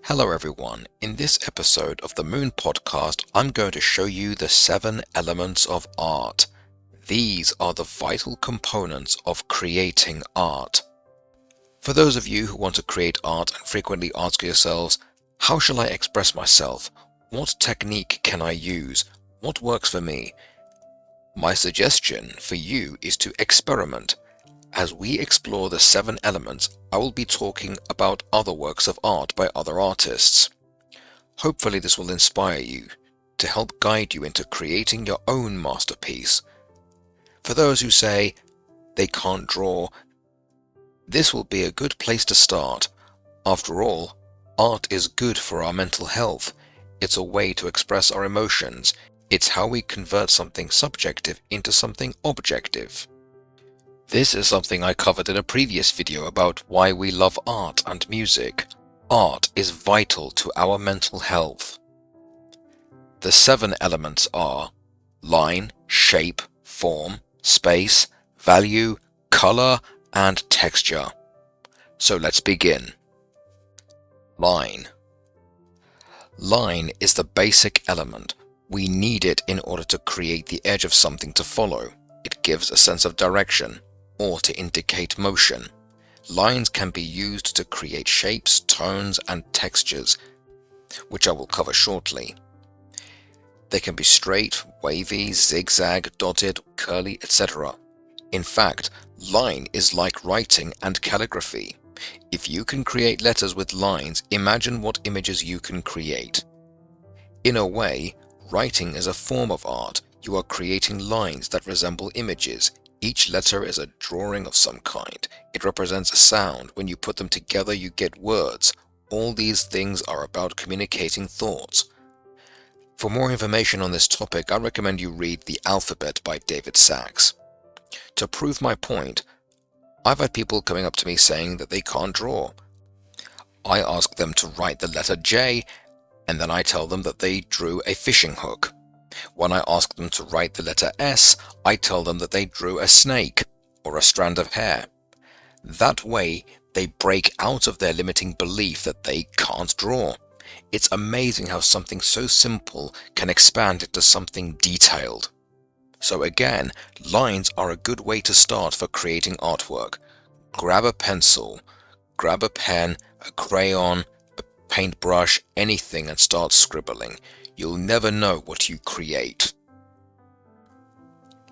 Hello everyone, in this episode of the Moon Podcast, I'm going to show you the 7 elements of art. These are the vital components of creating art. For those of you who want to create art and frequently ask yourselves, how shall I express myself? What technique can I use? What works for me? My suggestion for you is to experiment. As we explore the 7 elements, I will be talking about other works of art by other artists. Hopefully this will inspire you to help guide you into creating your own masterpiece. For those who say they can't draw, this will be a good place to start. After all, art is good for our mental health. It's a way to express our emotions. It's how we convert something subjective into something objective. This is something I covered in a previous video about why we love art and music. Art is vital to our mental health. The 7 elements are line, shape, form, space, value, color, and texture. So let's begin. Line. Line is the basic element. We need it in order to create the edge of something to follow. It gives a sense of direction, or to indicate motion. Lines can be used to create shapes, tones, and textures, which I will cover shortly. They can be straight, wavy, zigzag, dotted, curly, etc. In fact, line is like writing and calligraphy. If you can create letters with lines, imagine what images you can create. In a way, writing is a form of art. You are creating lines that resemble images. Each letter is a drawing of some kind. It represents a sound. When you put them together, you get words. All these things are about communicating thoughts. For more information on this topic, I recommend you read The Alphabet by David Sachs. To prove my point, I've had people coming up to me saying that they can't draw. I ask them to write the letter J, and then I tell them that they drew a fishing hook. When I ask them to write the letter S, I tell them that they drew a snake or a strand of hair. That way, they break out of their limiting belief that they can't draw. It's amazing how something so simple can expand into something detailed. So again, lines are a good way to start for creating artwork. Grab a pencil, grab a pen, a crayon, a paintbrush, anything, and start scribbling. You'll never know what you create.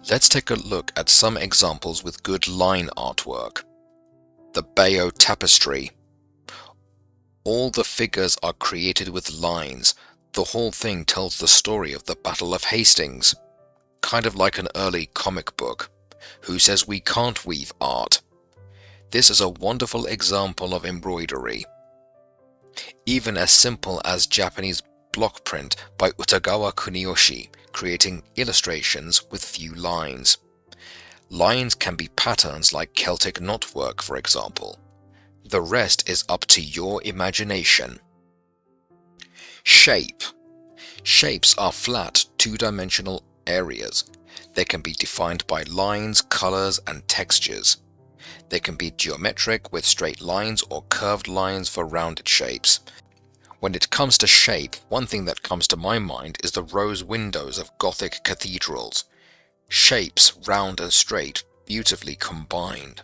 Let's take a look at some examples with good line artwork. The Bayeux Tapestry. All the figures are created with lines. The whole thing tells the story of the Battle of Hastings. Kind of like an early comic book. Who says we can't weave art? This is a wonderful example of embroidery. Even as simple as Japanese block print by Utagawa Kuniyoshi, creating illustrations with few lines. Lines can be patterns like Celtic knotwork, for example. The rest is up to your imagination. Shape. Shapes are flat, two-dimensional areas. They can be defined by lines, colors, and textures. They can be geometric with straight lines or curved lines for rounded shapes. When it comes to shape, one thing that comes to my mind is the rose windows of Gothic cathedrals. Shapes, round and straight, beautifully combined.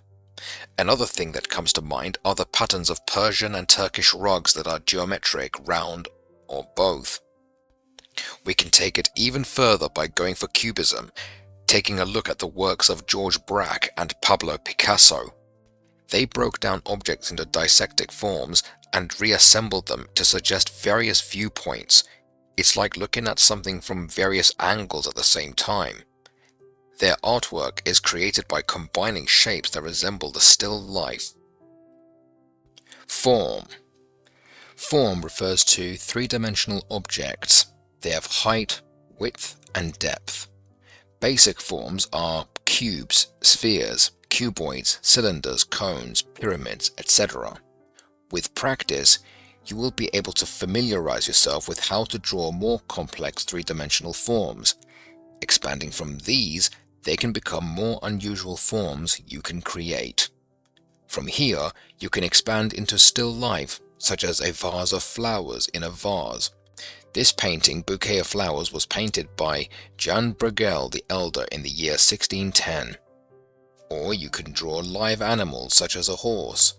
Another thing that comes to mind are the patterns of Persian and Turkish rugs that are geometric, round, or both. We can take it even further by going for cubism, taking a look at the works of George Braque and Pablo Picasso. They broke down objects into dissectic forms and reassembled them to suggest various viewpoints. It's like looking at something from various angles at the same time. Their artwork is created by combining shapes that resemble the still life. Form. Form refers to three-dimensional objects. They have height, width, and depth. Basic forms are cubes, spheres, cuboids, cylinders, cones, pyramids, etc. With practice, you will be able to familiarize yourself with how to draw more complex three-dimensional forms. Expanding from these, they can become more unusual forms you can create. From here, you can expand into still life, such as a vase of flowers in a vase. This painting, Bouquet of Flowers, was painted by Jan Bruegel the Elder in the year 1610. Or you can draw live animals such as a horse.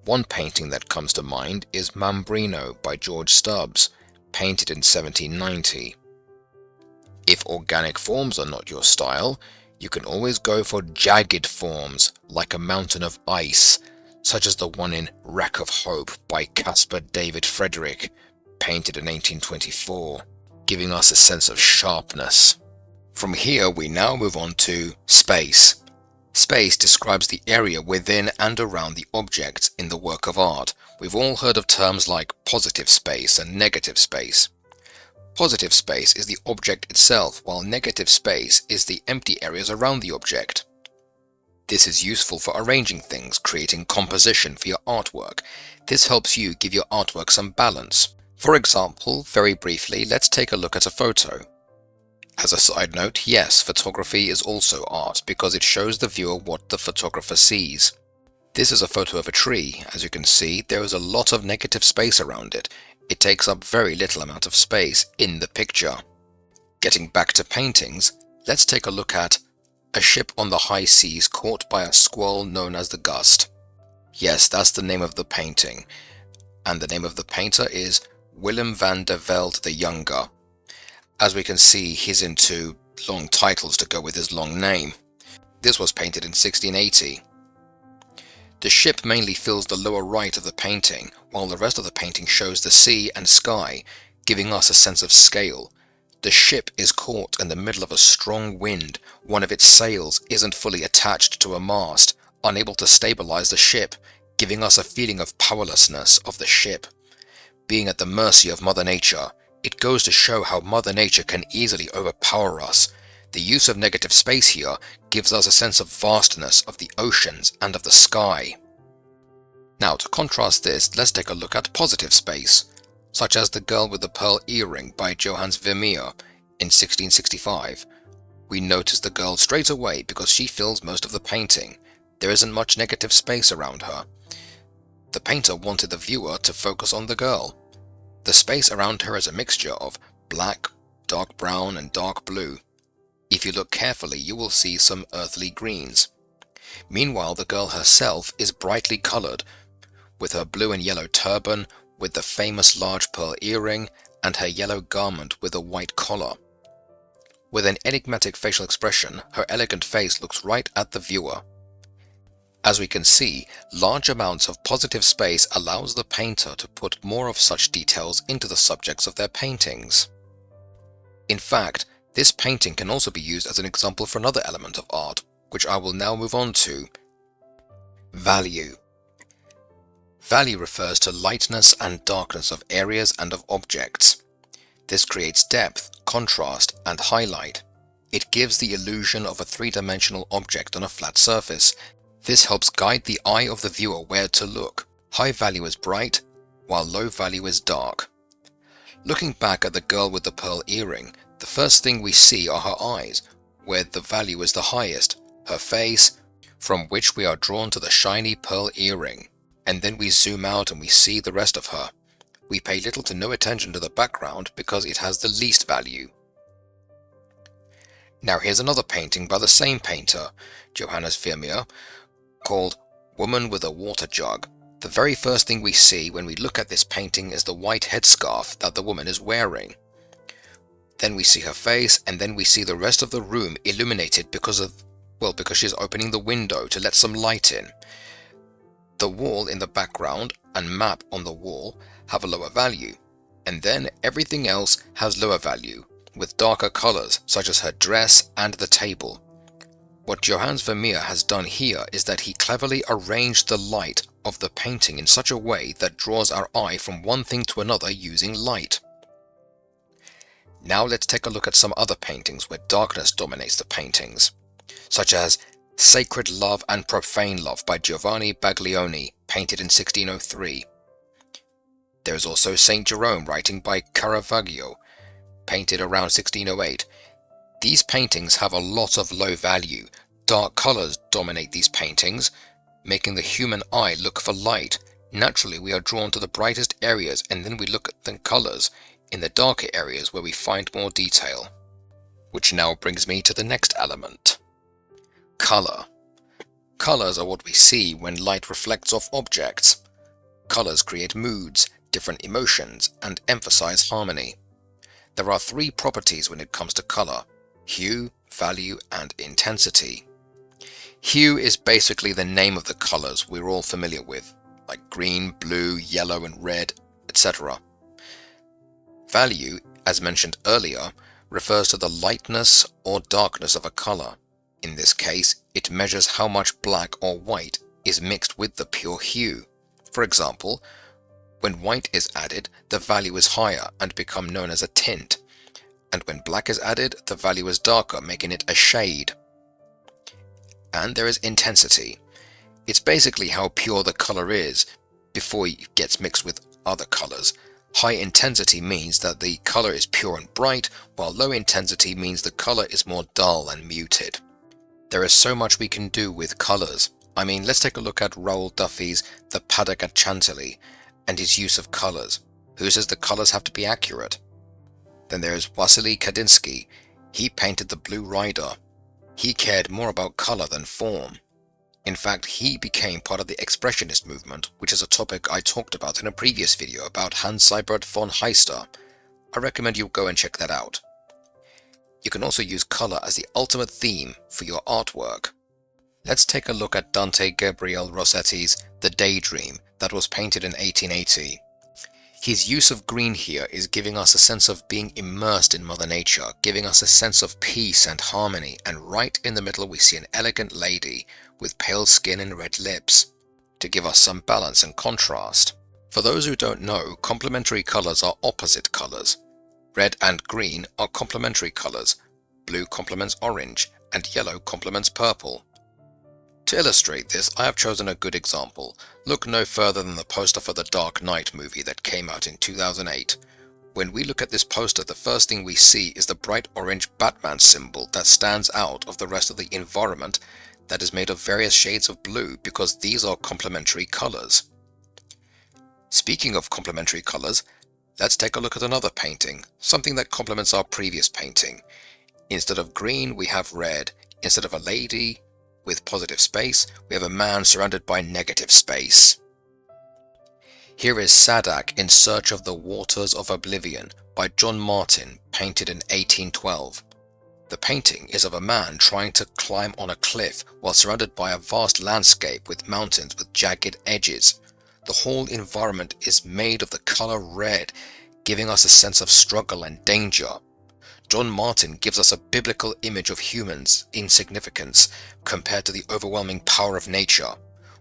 One painting that comes to mind is Mambrino by George Stubbs, painted in 1790. If organic forms are not your style, you can always go for jagged forms like a mountain of ice, such as the one in Wreck of Hope by Caspar David Friedrich, painted in 1824, giving us a sense of sharpness. From here we now move on to space. Space describes the area within and around the objects in the work of art. We've all heard of terms like positive space and negative space. Positive space is the object itself, while negative space is the empty areas around the object. This is useful for arranging things, creating composition for your artwork. This helps you give your artwork some balance. For example, very briefly, let's take a look at a photo. As a side note, yes, photography is also art because it shows the viewer what the photographer sees. This is a photo of a tree. As you can see, there is a lot of negative space around it. It takes up very little amount of space in the picture. Getting back to paintings, let's take a look at a ship on the high seas caught by a squall known as the Gust. Yes, that's the name of the painting, and the name of the painter is Willem van der Velde the Younger. As we can see, he's into long titles to go with his long name. This was painted in 1680. The ship mainly fills the lower right of the painting, while the rest of the painting shows the sea and sky, giving us a sense of scale. The ship is caught in the middle of a strong wind. One of its sails isn't fully attached to a mast, unable to stabilize the ship, giving us a feeling of powerlessness of the ship. Being at the mercy of Mother Nature, it goes to show how Mother Nature can easily overpower us. The use of negative space here gives us a sense of vastness of the oceans and of the sky. Now, to contrast this, let's take a look at positive space, such as The Girl with the Pearl Earring by Johannes Vermeer in 1665. We notice the girl straight away because she fills most of the painting. There isn't much negative space around her. The painter wanted the viewer to focus on the girl. The space around her is a mixture of black, dark brown, and dark blue. If you look carefully, you will see some earthly greens. Meanwhile, the girl herself is brightly colored, with her blue and yellow turban, with the famous large pearl earring, and her yellow garment with a white collar. With an enigmatic facial expression, her elegant face looks right at the viewer. As we can see, large amounts of positive space allows the painter to put more of such details into the subjects of their paintings. In fact, this painting can also be used as an example for another element of art, which I will now move on to. Value. Value refers to lightness and darkness of areas and of objects. This creates depth, contrast, and highlight. It gives the illusion of a three-dimensional object on a flat surface. This helps guide the eye of the viewer where to look. High value is bright, while low value is dark. Looking back at the girl with the pearl earring, the first thing we see are her eyes, where the value is the highest, her face, from which we are drawn to the shiny pearl earring. And then we zoom out and we see the rest of her. We pay little to no attention to the background because it has the least value. Now here's another painting by the same painter, Johannes Vermeer, called Woman with a Water Jug. The very first thing we see when we look at this painting is the white headscarf that the woman is wearing. Then we see her face, and then we see the rest of the room illuminated because she's opening the window to let some light in. The wall in the background and map on the wall have a lower value, and then everything else has lower value, with darker colors such as her dress and the table. What Johannes Vermeer has done here is that he cleverly arranged the light of the painting in such a way that draws our eye from one thing to another using light. Now let's take a look at some other paintings where darkness dominates the paintings, such as Sacred Love and Profane Love by Giovanni Baglioni, painted in 1603. There is also Saint Jerome writing by Caravaggio, painted around 1608. These paintings have a lot of low value. Dark colors dominate these paintings, making the human eye look for light. Naturally, we are drawn to the brightest areas and then we look at the colors in the darker areas where we find more detail. Which now brings me to the next element. Color. Colors are what we see when light reflects off objects. Colors create moods, different emotions, and emphasize harmony. There are three properties when it comes to color: hue, value, and intensity. Hue is basically the name of the colors we're all familiar with, like green, blue, yellow, and red, etc. Value, as mentioned earlier, refers to the lightness or darkness of a color. In this case, it measures how much black or white is mixed with the pure hue. For example, when white is added, the value is higher and become known as a tint, and when black is added, the value is darker, making it a shade. And there is intensity. It's basically how pure the color is before it gets mixed with other colors. High intensity means that the color is pure and bright, while low intensity means the color is more dull and muted. There is so much we can do with colors. I mean, let's take a look at Raoul Duffy's The Paddock at Chantilly and his use of colors. Who says the colors have to be accurate? Then there is Wassily Kandinsky. He painted the Blue Rider. He cared more about color than form. In fact, he became part of the Expressionist movement, which is a topic I talked about in a previous video about Siebert von Heister. I recommend you go and check that out. You can also use color as the ultimate theme for your artwork. Let's take a look at Dante Gabriel Rossetti's The Daydream that was painted in 1880. His use of green here is giving us a sense of being immersed in Mother Nature, giving us a sense of peace and harmony, and right in the middle we see an elegant lady with pale skin and red lips, to give us some balance and contrast. For those who don't know, complementary colors are opposite colors. Red and green are complementary colors. Blue complements orange, and yellow complements purple. To illustrate this, I have chosen a good example. Look no further than the poster for the Dark Knight movie that came out in 2008. When we look at this poster, the first thing we see is the bright orange Batman symbol that stands out of the rest of the environment that is made of various shades of blue, because these are complementary colors. Speaking of complementary colors, let's take a look at another painting, something that complements our previous painting. Instead of green, we have red. Instead of a lady with positive space, we have a man surrounded by negative space. Here is Sadak in Search of the Waters of Oblivion by John Martin, painted in 1812. The painting is of a man trying to climb on a cliff while surrounded by a vast landscape with mountains with jagged edges. The whole environment is made of the color red, giving us a sense of struggle and danger. John Martin gives us a biblical image of humans' insignificance compared to the overwhelming power of nature.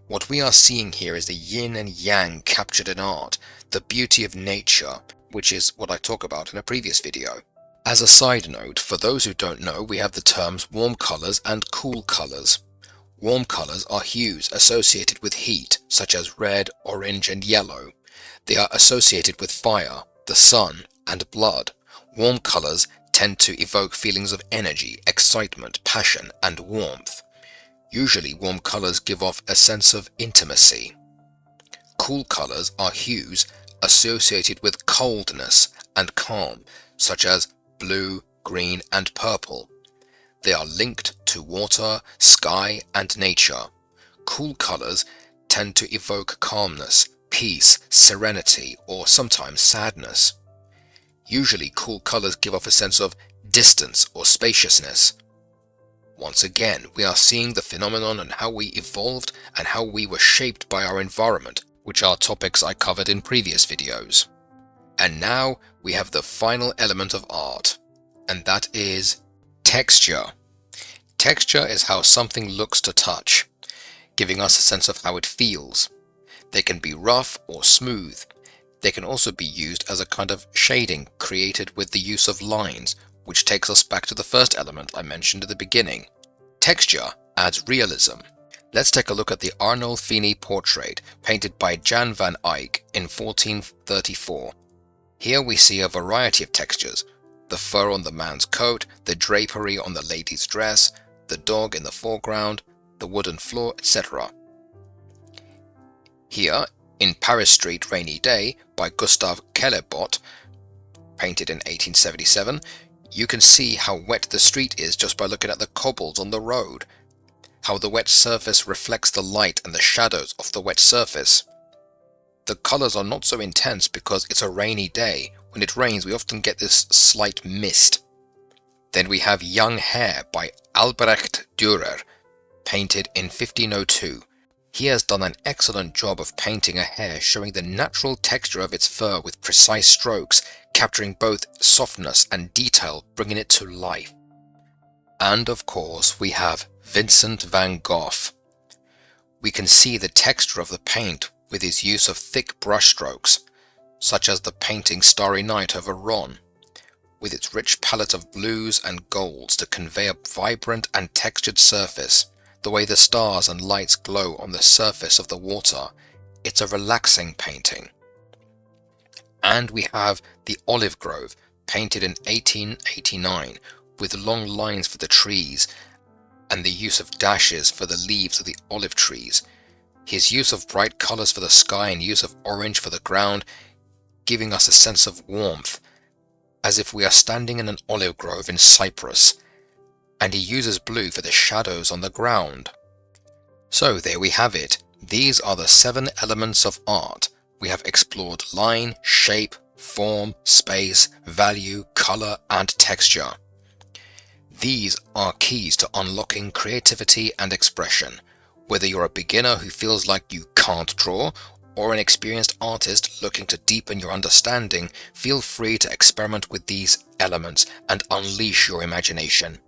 What we are seeing here is the yin and yang captured in art, the beauty of nature, which is what I talk about in a previous video. As a side note, for those who don't know, we have the terms warm colors and cool colors. Warm colors are hues associated with heat, such as red, orange, and yellow. They are associated with fire, the sun, and blood. Warm colors tend to evoke feelings of energy, excitement, passion, and warmth. Usually, warm colors give off a sense of intimacy. Cool colors are hues associated with coldness and calm, such as blue, green, and purple. They are linked to water, sky, and nature. Cool colors tend to evoke calmness, peace, serenity, or sometimes sadness. Usually, cool colors give off a sense of distance or spaciousness. Once again, we are seeing the phenomenon and how we evolved and how we were shaped by our environment, which are topics I covered in previous videos. And now we have the final element of art, and that is texture. Texture is how something looks to touch, giving us a sense of how it feels. They can be rough or smooth. They can also be used as a kind of shading created with the use of lines, which takes us back to the first element I mentioned at the beginning. Texture adds realism. Let's take a look at the Arnolfini portrait painted by Jan van Eyck in 1434. Here we see a variety of textures: the fur on the man's coat, the drapery on the lady's dress, the dog in the foreground, the wooden floor, etc. Here, In Paris Street Rainy Day by Gustave Caillebotte, painted in 1877, you can see how wet the street is just by looking at the cobbles on the road, how the wet surface reflects the light and the shadows of the wet surface. The colours are not so intense because it's a rainy day. When it rains, we often get this slight mist. Then we have Young Hair by Albrecht Dürer, painted in 1502. He has done an excellent job of painting a hare, showing the natural texture of its fur with precise strokes, capturing both softness and detail, bringing it to life. And of course, we have Vincent van Gogh. We can see the texture of the paint with his use of thick brushstrokes, such as the painting Starry Night over Ron, with its rich palette of blues and golds to convey a vibrant and textured surface. The way the stars and lights glow on the surface of the water, it's a relaxing painting. And we have The Olive Grove, painted in 1889, with long lines for the trees and the use of dashes for the leaves of the olive trees. His use of bright colours for the sky and use of orange for the ground, giving us a sense of warmth, as if we are standing in an olive grove in Cyprus. And he uses blue for the shadows on the ground. So there we have it. These are the 7 elements of art. We have explored line, shape, form, space, value, color, and texture. These are keys to unlocking creativity and expression. Whether you're a beginner who feels like you can't draw, or an experienced artist looking to deepen your understanding, feel free to experiment with these elements and unleash your imagination.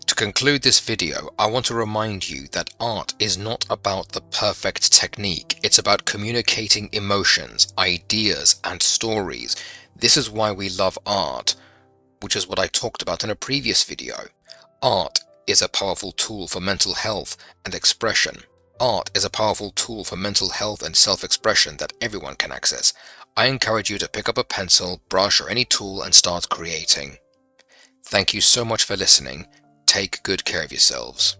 To conclude this video, I want to remind you that art is not about the perfect technique. It's about communicating emotions, ideas, and stories. This is why we love art, which is what I talked about in a previous video. Art is a powerful tool for mental health and expression. Art is a powerful tool for mental health and self-expression that everyone can access. I encourage you to pick up a pencil, brush, or any tool and start creating. Thank you so much for listening. Take good care of yourselves.